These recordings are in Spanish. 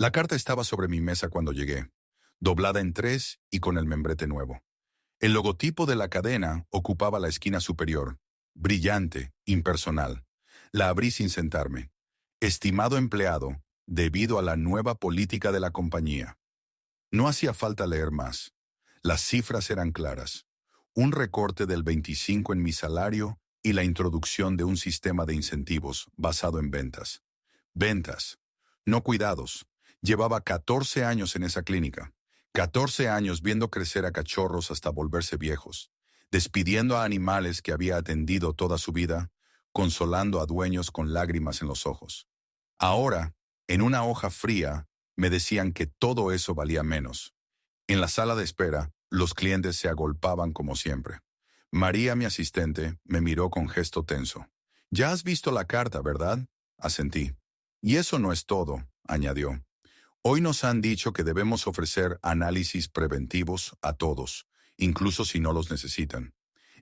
La carta estaba sobre mi mesa cuando llegué, doblada en tres y con el membrete nuevo. El logotipo de la cadena ocupaba la esquina superior, brillante, impersonal. La abrí sin sentarme. Estimado empleado, debido a la nueva política de la compañía. No hacía falta leer más. Las cifras eran claras. Un recorte del 25 en mi salario y la introducción de un sistema de incentivos basado en ventas. Ventas, no cuidados. Llevaba 14 años en esa clínica. 14 años viendo crecer a cachorros hasta volverse viejos, despidiendo a animales que había atendido toda su vida, consolando a dueños con lágrimas en los ojos. Ahora, en una hoja fría, me decían que todo eso valía menos. En la sala de espera, los clientes se agolpaban como siempre. María, mi asistente, me miró con gesto tenso. «Ya has visto la carta, ¿verdad?», asentí. «Y eso no es todo», añadió. «Hoy nos han dicho que debemos ofrecer análisis preventivos a todos, incluso si no los necesitan».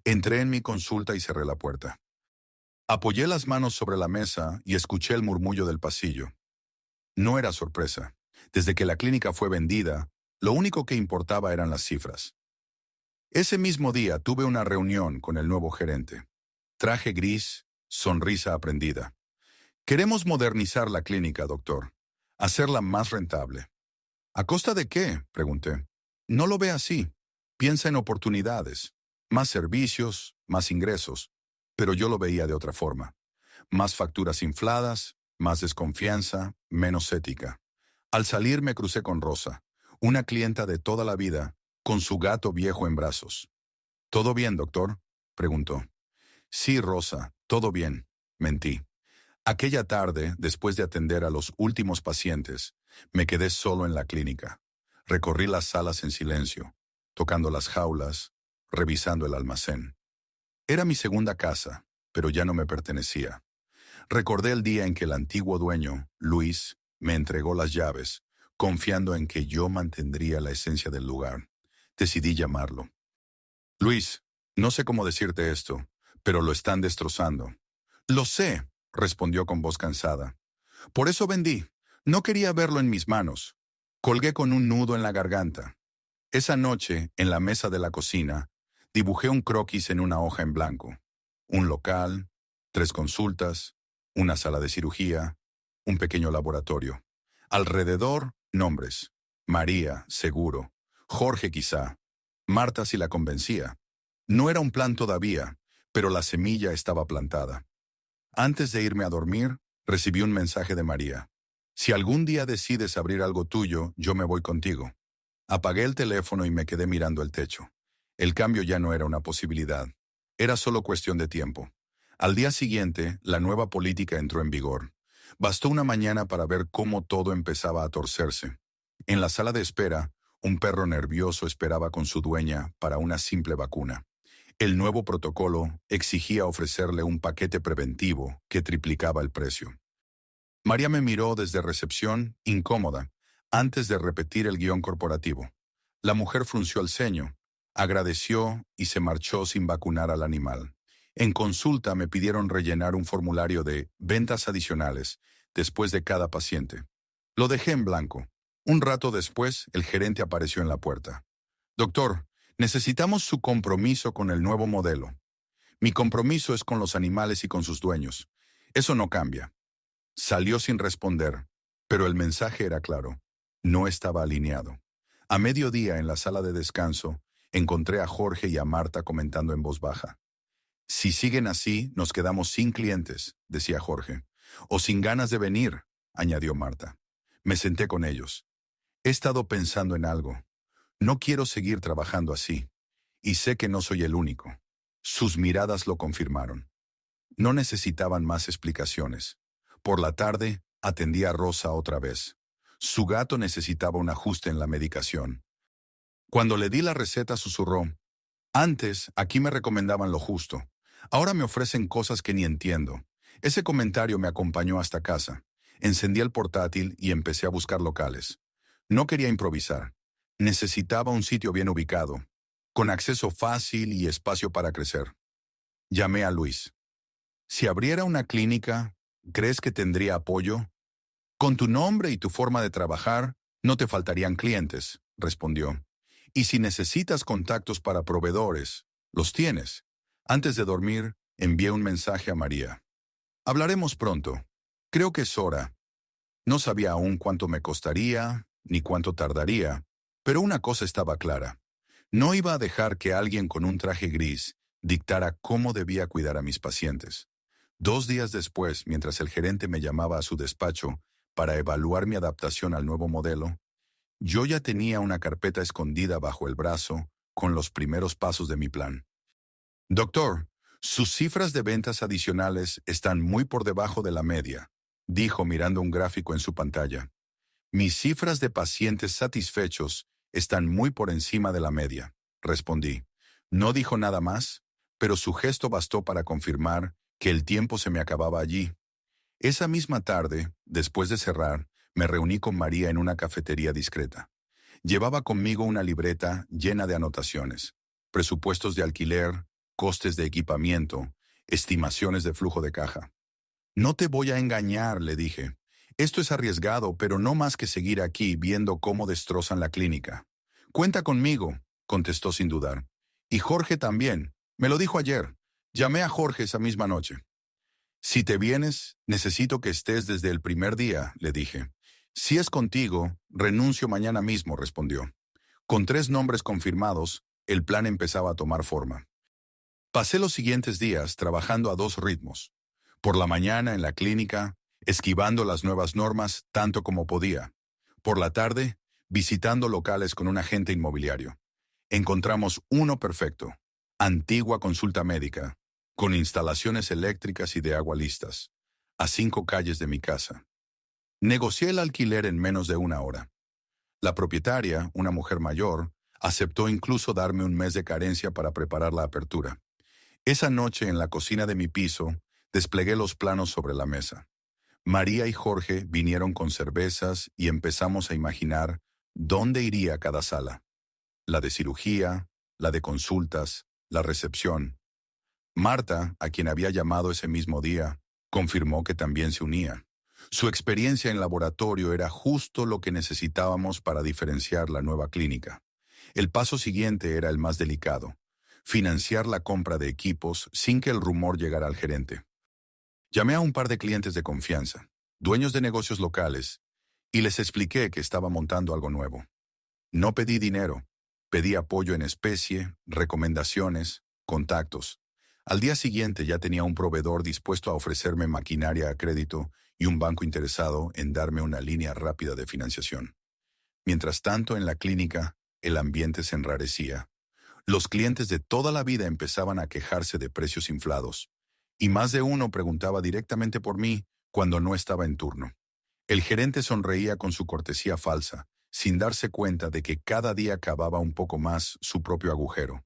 Entré en mi consulta y cerré la puerta. Apoyé las manos sobre la mesa y escuché el murmullo del pasillo. No era sorpresa. Desde que la clínica fue vendida, lo único que importaba eran las cifras. Ese mismo día tuve una reunión con el nuevo gerente. Traje gris, sonrisa aprendida. «Queremos modernizar la clínica, doctor. Hacerla más rentable». «¿A costa de qué?», pregunté. «No lo ve así. Piensa en oportunidades. Más servicios, más ingresos». Pero yo lo veía de otra forma. Más facturas infladas, más desconfianza, menos ética. Al salir me crucé con Rosa, una clienta de toda la vida, con su gato viejo en brazos. «¿Todo bien, doctor?», preguntó. «Sí, Rosa, todo bien», mentí. Aquella tarde, después de atender a los últimos pacientes, me quedé solo en la clínica. Recorrí las salas en silencio, tocando las jaulas, revisando el almacén. Era mi segunda casa, pero ya no me pertenecía. Recordé el día en que el antiguo dueño, Luis, me entregó las llaves, confiando en que yo mantendría la esencia del lugar. Decidí llamarlo. «Luis, no sé cómo decirte esto, pero lo están destrozando». «Lo sé», respondió con voz cansada. «Por eso vendí. No quería verlo en mis manos». Colgué con un nudo en la garganta. Esa noche, en la mesa de la cocina, dibujé un croquis en una hoja en blanco. Un local, 3 consultas, una sala de cirugía, un pequeño laboratorio. Alrededor, nombres. María, seguro. Jorge, quizá. Marta, si la convencía. No era un plan todavía, pero la semilla estaba plantada. Antes de irme a dormir, recibí un mensaje de María. «Si algún día decides abrir algo tuyo, yo me voy contigo». Apagué el teléfono y me quedé mirando el techo. El cambio ya no era una posibilidad. Era solo cuestión de tiempo. Al día siguiente, la nueva política entró en vigor. Bastó una mañana para ver cómo todo empezaba a torcerse. En la sala de espera, un perro nervioso esperaba con su dueña para una simple vacuna. El nuevo protocolo exigía ofrecerle un paquete preventivo que triplicaba el precio. María me miró desde recepción, incómoda, antes de repetir el guión corporativo. La mujer frunció el ceño, agradeció y se marchó sin vacunar al animal. En consulta me pidieron rellenar un formulario de ventas adicionales después de cada paciente. Lo dejé en blanco. Un rato después, el gerente apareció en la puerta. «Doctor, necesitamos su compromiso con el nuevo modelo». «Mi compromiso es con los animales y con sus dueños. Eso no cambia». Salió sin responder, pero el mensaje era claro. No estaba alineado. A mediodía, en la sala de descanso, encontré a Jorge y a Marta comentando en voz baja. «Si siguen así, nos quedamos sin clientes», decía Jorge. «O sin ganas de venir», añadió Marta. Me senté con ellos. «He estado pensando en algo. No quiero seguir trabajando así. Y sé que no soy el único». Sus miradas lo confirmaron. No necesitaban más explicaciones. Por la tarde, atendí a Rosa otra vez. Su gato necesitaba un ajuste en la medicación. Cuando le di la receta, susurró. «Antes, aquí me recomendaban lo justo. Ahora me ofrecen cosas que ni entiendo». Ese comentario me acompañó hasta casa. Encendí el portátil y empecé a buscar locales. No quería improvisar. Necesitaba un sitio bien ubicado, con acceso fácil y espacio para crecer. Llamé a Luis. «Si abriera una clínica, ¿crees que tendría apoyo?». Con tu nombre y tu forma de trabajar, no te faltarían clientes, respondió. Y si necesitas contactos para proveedores, los tienes. Antes de dormir, envié un mensaje a María. Hablaremos pronto. Creo que es hora. No sabía aún cuánto me costaría, ni cuánto tardaría, pero una cosa estaba clara. No iba a dejar que alguien con un traje gris dictara cómo debía cuidar a mis pacientes. 2 días después, mientras el gerente me llamaba a su despacho para evaluar mi adaptación al nuevo modelo, yo ya tenía una carpeta escondida bajo el brazo con los primeros pasos de mi plan. Doctor, sus cifras de ventas adicionales están muy por debajo de la media, dijo mirando un gráfico en su pantalla. Mis cifras de pacientes satisfechos están muy por encima de la media, respondí. No dijo nada más, pero su gesto bastó para confirmar que el tiempo se me acababa allí. Esa misma tarde, después de cerrar, me reuní con María en una cafetería discreta. Llevaba conmigo una libreta llena de anotaciones, presupuestos de alquiler, costes de equipamiento, estimaciones de flujo de caja. No te voy a engañar, le dije. Esto es arriesgado, pero no más que seguir aquí viendo cómo destrozan la clínica. Cuenta conmigo, contestó sin dudar. Y Jorge también. Me lo dijo ayer. Llamé a Jorge esa misma noche. Si te vienes, necesito que estés desde el primer día, le dije. Si es contigo, renuncio mañana mismo, respondió. Con 3 nombres confirmados, el plan empezaba a tomar forma. Pasé los siguientes días trabajando a 2 ritmos. Por la mañana en la clínica, esquivando las nuevas normas tanto como podía. Por la tarde, visitando locales con un agente inmobiliario. Encontramos uno perfecto, antigua consulta médica, con instalaciones eléctricas y de agua listas, a 5 calles de mi casa. Negocié el alquiler en menos de 1 hora. La propietaria, una mujer mayor, aceptó incluso darme un mes de carencia para preparar la apertura. Esa noche en la cocina de mi piso, desplegué los planos sobre la mesa. María y Jorge vinieron con cervezas y empezamos a imaginar dónde iría cada sala. La de cirugía, la de consultas, la recepción. Marta, a quien había llamado ese mismo día, confirmó que también se unía. Su experiencia en laboratorio era justo lo que necesitábamos para diferenciar la nueva clínica. El paso siguiente era el más delicado: financiar la compra de equipos sin que el rumor llegara al gerente. Llamé a un par de clientes de confianza, dueños de negocios locales, y les expliqué que estaba montando algo nuevo. No pedí dinero, pedí apoyo en especie, recomendaciones, contactos. Al día siguiente ya tenía un proveedor dispuesto a ofrecerme maquinaria a crédito y un banco interesado en darme una línea rápida de financiación. Mientras tanto, en la clínica, el ambiente se enrarecía. Los clientes de toda la vida empezaban a quejarse de precios inflados, y más de uno preguntaba directamente por mí cuando no estaba en turno. El gerente sonreía con su cortesía falsa, sin darse cuenta de que cada día cavaba un poco más su propio agujero.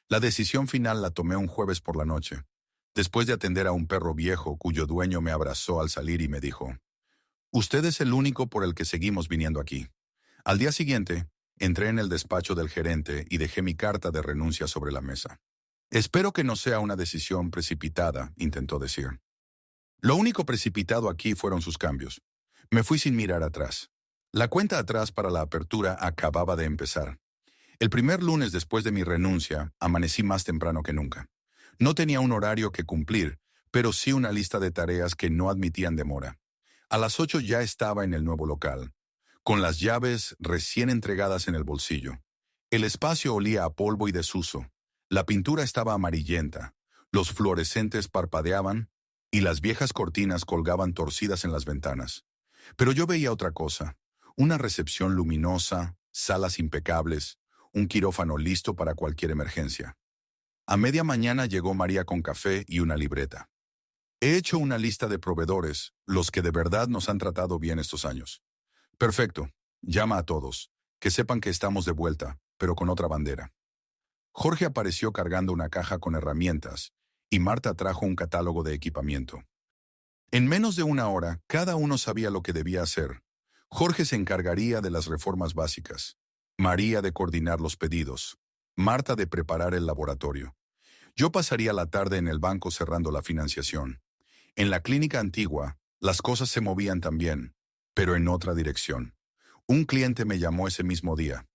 La decisión final la tomé un jueves por la noche, después de atender a un perro viejo cuyo dueño me abrazó al salir y me dijo: «Usted es el único por el que seguimos viniendo aquí». Al día siguiente, entré en el despacho del gerente y dejé mi carta de renuncia sobre la mesa. «Espero que no sea una decisión precipitada», intentó decir. Lo único precipitado aquí fueron sus cambios. Me fui sin mirar atrás. La cuenta atrás para la apertura acababa de empezar. El primer lunes después de mi renuncia, amanecí más temprano que nunca. No tenía un horario que cumplir, pero sí una lista de tareas que no admitían demora. A las 8 ya estaba en el nuevo local, con las llaves recién entregadas en el bolsillo. El espacio olía a polvo y desuso. La pintura estaba amarillenta, los fluorescentes parpadeaban y las viejas cortinas colgaban torcidas en las ventanas. Pero yo veía otra cosa: una recepción luminosa, salas impecables, un quirófano listo para cualquier emergencia. A media mañana llegó María con café y una libreta. «He hecho una lista de proveedores, los que de verdad nos han tratado bien estos años». «Perfecto. Llama a todos. Que sepan que estamos de vuelta, pero con otra bandera». Jorge apareció cargando una caja con herramientas y Marta trajo un catálogo de equipamiento. En menos de 1 hora, cada uno sabía lo que debía hacer. Jorge se encargaría de las reformas básicas, María de coordinar los pedidos, Marta de preparar el laboratorio. Yo pasaría la tarde en el banco cerrando la financiación. En la clínica antigua, las cosas se movían también. pero en otra dirección. Un cliente me llamó ese mismo día.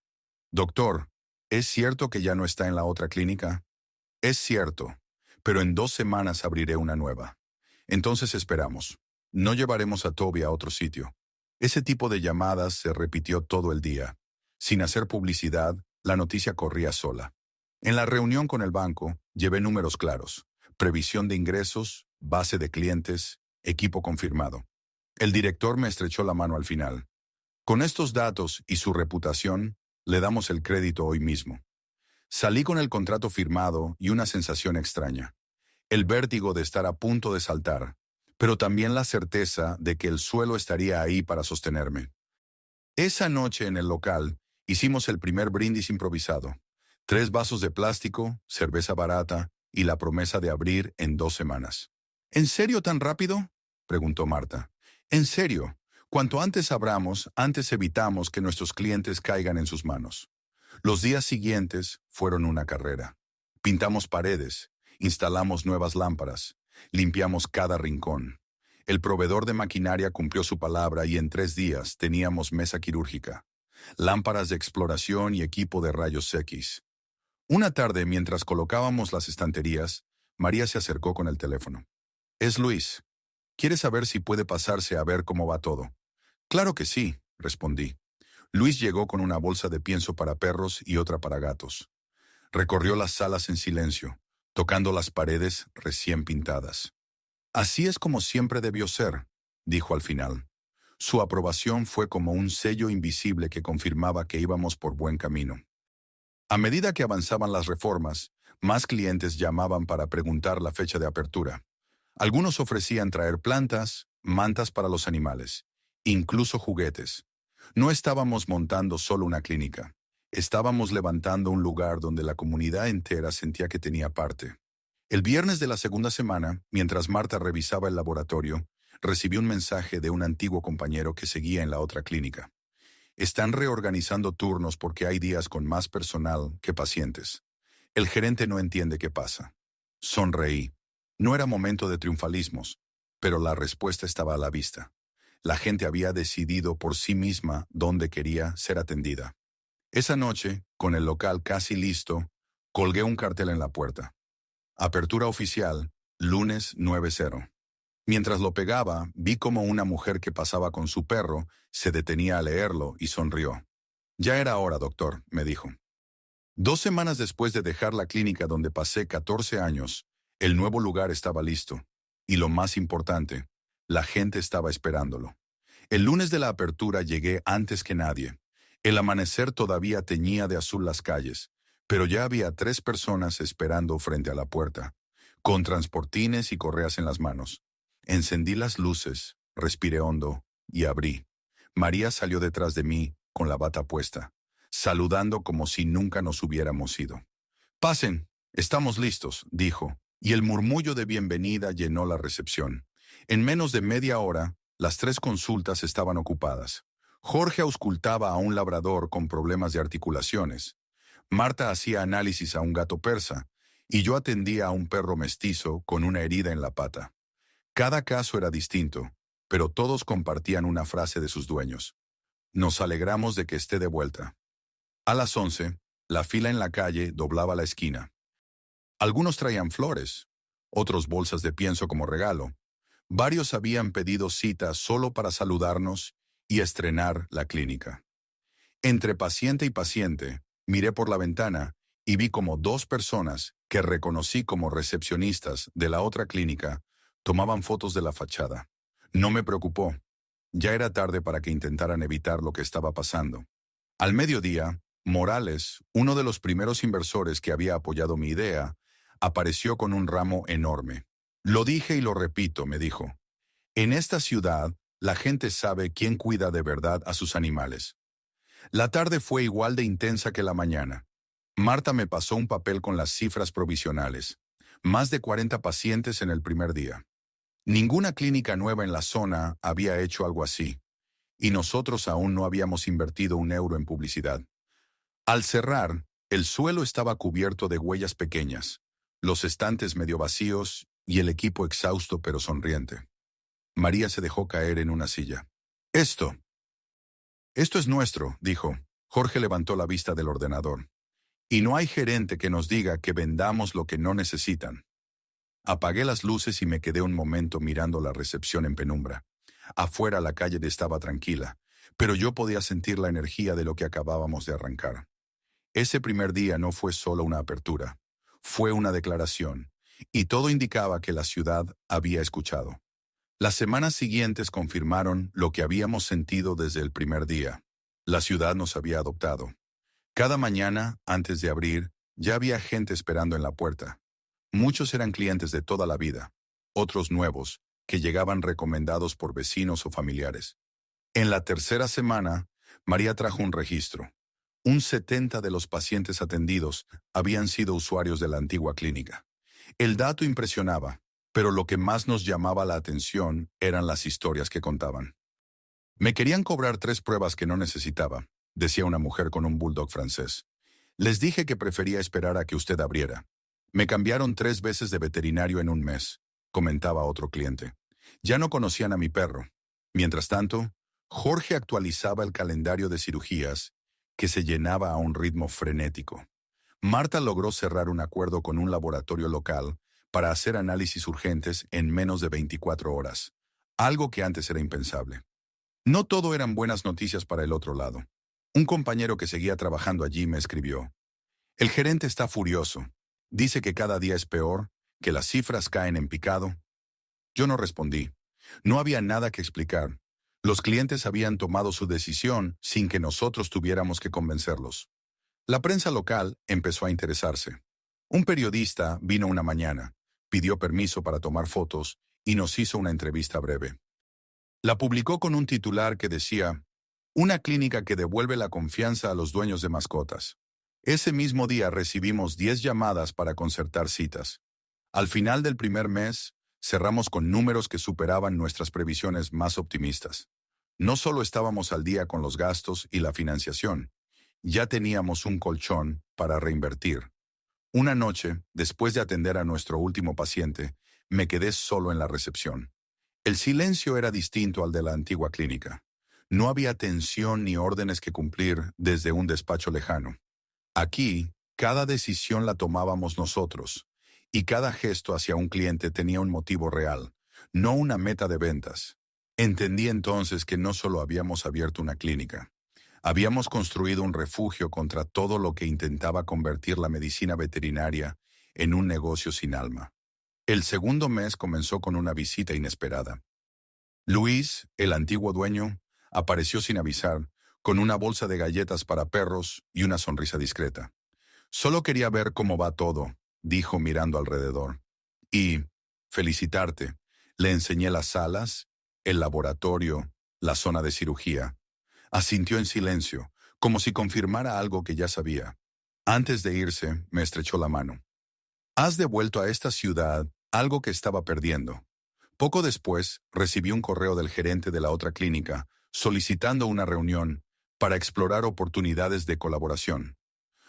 Doctor, ¿es cierto que ya no está en la otra clínica? Es cierto, pero en 2 semanas abriré una nueva. Entonces esperamos. No llevaremos a Toby a otro sitio. Ese tipo de llamadas se repitió todo el día. Sin hacer publicidad, la noticia corría sola. En la reunión con el banco, llevé números claros. Previsión de ingresos, base de clientes, equipo confirmado. El director me estrechó la mano al final. Con estos datos y su reputación, le damos el crédito hoy mismo. Salí con el contrato firmado y una sensación extraña. El vértigo de estar a punto de saltar, pero también la certeza de que el suelo estaría ahí para sostenerme. Esa noche en el local, hicimos el primer brindis improvisado. 3 vasos de plástico, cerveza barata y la promesa de abrir en 2 semanas. ¿En serio tan rápido?, preguntó Marta. En serio. Cuanto antes abramos, antes evitamos que nuestros clientes caigan en sus manos. Los días siguientes fueron una carrera. Pintamos paredes, instalamos nuevas lámparas, limpiamos cada rincón. El proveedor de maquinaria cumplió su palabra y en 3 días teníamos mesa quirúrgica, lámparas de exploración y equipo de rayos X. Una tarde, mientras colocábamos las estanterías, María se acercó con el teléfono. Es Luis. ¿Quiere saber si puede pasarse a ver cómo va todo? Claro que sí, respondí. Luis llegó con una bolsa de pienso para perros y otra para gatos. Recorrió las salas en silencio, tocando las paredes recién pintadas. Así es como siempre debió ser, dijo al final. Su aprobación fue como un sello invisible que confirmaba que íbamos por buen camino. A medida que avanzaban las reformas, más clientes llamaban para preguntar la fecha de apertura. Algunos ofrecían traer plantas, mantas para los animales, incluso juguetes. No estábamos montando solo una clínica. Estábamos levantando un lugar donde la comunidad entera sentía que tenía parte. El viernes de la segunda semana, mientras Marta revisaba el laboratorio, recibí un mensaje de un antiguo compañero que seguía en la otra clínica. Están reorganizando turnos porque hay días con más personal que pacientes. El gerente no entiende qué pasa. Sonreí. No era momento de triunfalismos, pero la respuesta estaba a la vista. La gente había decidido por sí misma dónde quería ser atendida. Esa noche, con el local casi listo, colgué un cartel en la puerta. Apertura oficial, lunes 9:00. Mientras lo pegaba, vi como una mujer que pasaba con su perro se detenía a leerlo y sonrió. Ya era hora, doctor, me dijo. 2 semanas después de dejar la clínica donde pasé 14 años, el nuevo lugar estaba listo. Y lo más importante, la gente estaba esperándolo. El lunes de la apertura llegué antes que nadie. El amanecer todavía teñía de azul las calles, pero ya había 3 personas esperando frente a la puerta, con transportines y correas en las manos. Encendí las luces, respiré hondo y abrí. María salió detrás de mí, con la bata puesta, saludando como si nunca nos hubiéramos ido. «Pasen, estamos listos», dijo, y el murmullo de bienvenida llenó la recepción. En menos de media hora, las 3 consultas estaban ocupadas. Jorge auscultaba a un labrador con problemas de articulaciones. Marta hacía análisis a un gato persa, y yo atendía a un perro mestizo con una herida en la pata. Cada caso era distinto, pero todos compartían una frase de sus dueños. Nos alegramos de que esté de vuelta. A las 11, la fila en la calle doblaba la esquina. Algunos traían flores, otros bolsas de pienso como regalo. Varios habían pedido cita solo para saludarnos y estrenar la clínica. Entre paciente y paciente, miré por la ventana y vi como 2 personas, que reconocí como recepcionistas de la otra clínica, tomaban fotos de la fachada. No me preocupó. Ya era tarde para que intentaran evitar lo que estaba pasando. Al mediodía, Morales, uno de los primeros inversores que había apoyado mi idea, apareció con un ramo enorme. Lo dije y lo repito, me dijo. En esta ciudad, la gente sabe quién cuida de verdad a sus animales. La tarde fue igual de intensa que la mañana. Marta me pasó un papel con las cifras provisionales. Más de 40 pacientes en el primer día. Ninguna clínica nueva en la zona había hecho algo así, y nosotros aún no habíamos invertido un euro en publicidad. Al cerrar, el suelo estaba cubierto de huellas pequeñas, los estantes medio vacíos y el equipo exhausto pero sonriente. María se dejó caer en una silla. Esto. Esto es nuestro, dijo. Jorge levantó la vista del ordenador. Y no hay gerente que nos diga que vendamos lo que no necesitan. Apagué las luces y me quedé un momento mirando la recepción en penumbra. Afuera la calle estaba tranquila, pero yo podía sentir la energía de lo que acabábamos de arrancar. Ese primer día no fue solo una apertura, fue una declaración, y todo indicaba que la ciudad había escuchado. Las semanas siguientes confirmaron lo que habíamos sentido desde el primer día. La ciudad nos había adoptado. Cada mañana, antes de abrir, ya había gente esperando en la puerta. Muchos eran clientes de toda la vida, otros nuevos, que llegaban recomendados por vecinos o familiares. En la tercera semana, María trajo un registro. Un 70 de los pacientes atendidos habían sido usuarios de la antigua clínica. El dato impresionaba, pero lo que más nos llamaba la atención eran las historias que contaban. Me querían cobrar 3 pruebas que no necesitaba, decía una mujer con un bulldog francés. Les dije que prefería esperar a que usted abriera. Me cambiaron 3 veces de veterinario en un mes, comentaba otro cliente. Ya no conocían a mi perro. Mientras tanto, Jorge actualizaba el calendario de cirugías, que se llenaba a un ritmo frenético. Marta logró cerrar un acuerdo con un laboratorio local para hacer análisis urgentes en menos de 24 horas, algo que antes era impensable. No todo eran buenas noticias para el otro lado. Un compañero que seguía trabajando allí me escribió: el gerente está furioso. Dice que cada día es peor, que las cifras caen en picado. Yo no respondí. No había nada que explicar. Los clientes habían tomado su decisión sin que nosotros tuviéramos que convencerlos. La prensa local empezó a interesarse. Un periodista vino una mañana, pidió permiso para tomar fotos y nos hizo una entrevista breve. La publicó con un titular que decía: una clínica que devuelve la confianza a los dueños de mascotas. Ese mismo día recibimos 10 llamadas para concertar citas. Al final del primer mes, cerramos con números que superaban nuestras previsiones más optimistas. No solo estábamos al día con los gastos y la financiación, ya teníamos un colchón para reinvertir. Una noche, después de atender a nuestro último paciente, me quedé solo en la recepción. El silencio era distinto al de la antigua clínica. No había tensión ni órdenes que cumplir desde un despacho lejano. Aquí, cada decisión la tomábamos nosotros, y cada gesto hacia un cliente tenía un motivo real, no una meta de ventas. Entendí entonces que no solo habíamos abierto una clínica, habíamos construido un refugio contra todo lo que intentaba convertir la medicina veterinaria en un negocio sin alma. El segundo mes comenzó con una visita inesperada. Luis, el antiguo dueño, apareció sin avisar, con una bolsa de galletas para perros y una sonrisa discreta. Solo quería ver cómo va todo, dijo mirando alrededor. Y felicitarte. Le enseñé las salas, el laboratorio, la zona de cirugía. Asintió en silencio, como si confirmara algo que ya sabía. Antes de irse, me estrechó la mano. Has devuelto a esta ciudad algo que estaba perdiendo. Poco después, recibí un correo del gerente de la otra clínica solicitando una reunión para explorar oportunidades de colaboración.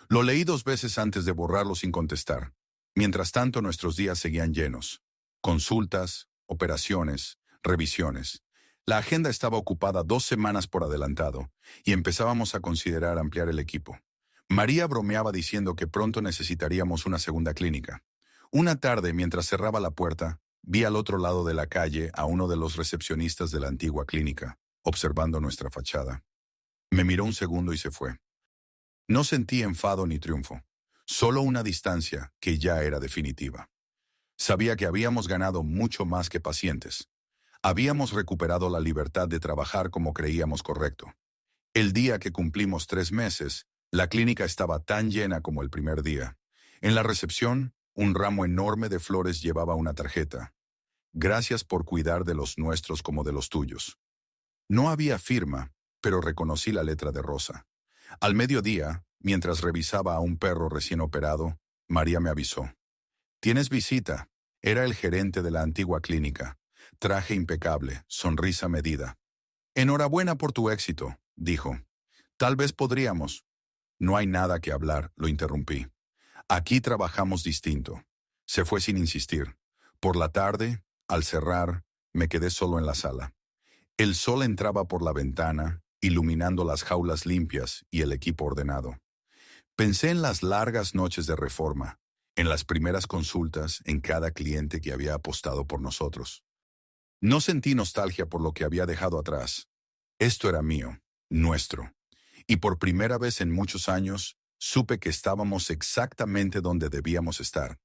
Lo leí 2 veces antes de borrarlo sin contestar. Mientras tanto, nuestros días seguían llenos. Consultas, operaciones, revisiones. La agenda estaba ocupada 2 semanas por adelantado, y empezábamos a considerar ampliar el equipo. María bromeaba diciendo que pronto necesitaríamos una segunda clínica. Una tarde, mientras cerraba la puerta, vi al otro lado de la calle a uno de los recepcionistas de la antigua clínica, observando nuestra fachada. Me miró un segundo y se fue. No sentí enfado ni triunfo, solo una distancia que ya era definitiva. Sabía que habíamos ganado mucho más que pacientes. Habíamos recuperado la libertad de trabajar como creíamos correcto. El día que cumplimos 3 meses, la clínica estaba tan llena como el primer día. En la recepción, un ramo enorme de flores llevaba una tarjeta. Gracias por cuidar de los nuestros como de los tuyos. No había firma, pero reconocí la letra de rosa. Al mediodía, mientras revisaba a un perro recién operado, María me avisó. «Tienes visita». Era el gerente de la antigua clínica. Traje impecable, sonrisa medida. «Enhorabuena por tu éxito», dijo. «Tal vez podríamos». «No hay nada que hablar», lo interrumpí. «Aquí trabajamos distinto». Se fue sin insistir. Por la tarde, al cerrar, me quedé solo en la sala. El sol entraba por la ventana, iluminando las jaulas limpias y el equipo ordenado. Pensé en las largas noches de reforma, en las primeras consultas, en cada cliente que había apostado por nosotros. No sentí nostalgia por lo que había dejado atrás. Esto era mío, nuestro. Y por primera vez en muchos años, supe que estábamos exactamente donde debíamos estar.